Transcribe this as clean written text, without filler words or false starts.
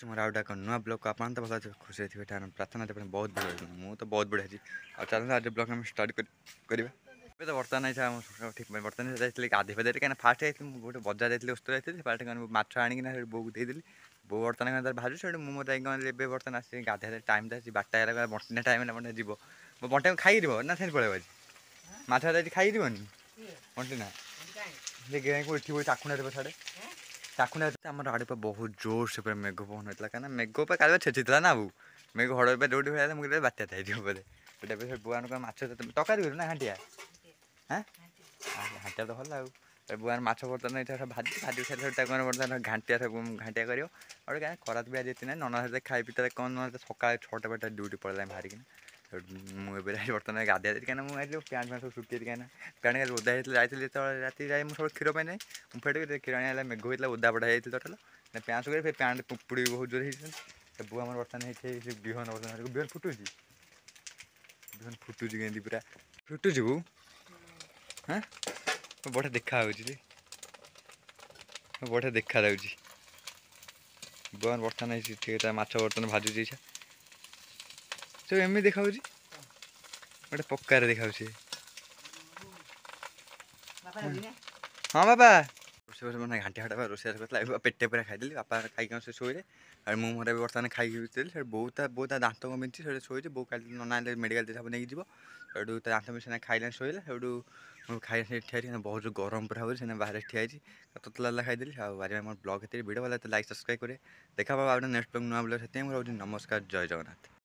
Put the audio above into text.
मोर outta एक नुआ blog को आप भल खुशी थे प्रार्थना बहुत बढ़िया मुझे तो बहुत बढ़िया आज चलते आज ब्लॉग हम स्टार्ट करवा तो बर्तमान ठीक बर्तमान जाइए गाधे फाधे कहीं फास्ट जाइए गोटे बजार जाइए उस्त जाइए फास्ट माछ आणिकिना बो को देदेली बो बर्तमान भाजु से मुझे जाइए बर्तमान आस गाधे टाइम तो बारटा है बंटा टाइम है बंटा जीव बंटा खाई ना से पड़े आज माछ खाईनी बंटी ना उठी चाखुना साढ़े चाखुना आम आड़े बहुत जोर से मेघ पवन होता है कहीं मेघ काल छेची ना बू मेघ हड़ दौड़ी हुआ मुझे बात्या था बोले गोटे बुआन माछ तकारी करू ना घाटिया हाँ घाटिया तो भल बुआन माछ बर्तन ये भाजी भाजी सारे बर्तमान घाटिया घाटिया कर क्या खराब भी आज ना नना सहित खाई पी कौन सका 6टा 8टा ड्यूटी पड़े बाहरिक मुझे बर्तमान गाधिया कहीं मुझे पैंट फैंट सब शुकी कहीं पैंट ओदा जाइए राति जाए मुझे सब क्षीर पाई मुझे फेट क्षीर आने मेघ होता ओदा पड़ा जाइए टोटाल पैंट सुखे फिर पैंट पुड़ी बहुत जोर हो बुआ आम बर्तमान बिहन बर्तमान बिहन फुटुची बिहन फुटुची केमी पूरा फुटुची बो हाँ बढ़िया देखा बढ़िया देखा बुआन बर्तमान ठीक माछ बर्तमान भाजुची सब एमती देखा गोटे पक्का देखा हाँ बाबा रोसे मैंने घाटी हाटा रोसे पेटे पूरा खाईदेली बापा खाई से शोले और मुझे भी बर्तमान खाई बहुत बहुत दांत कमी से शोचे बो कल नना मेडिकल सब नहीं जीव से दांत मिशन खाइले शोले से खाई ठिया बहुत गरम पूरा हो बाहर ठियाई ततला खाईदेली बारे मोर ब्लॉग हेतु वीडियो वाला लाइक सब्सक्राइब करे देखा पाबा नेक्स्ट ब्लॉग नुआ ब्लॉग से नमस्कार जय जगन्नाथ।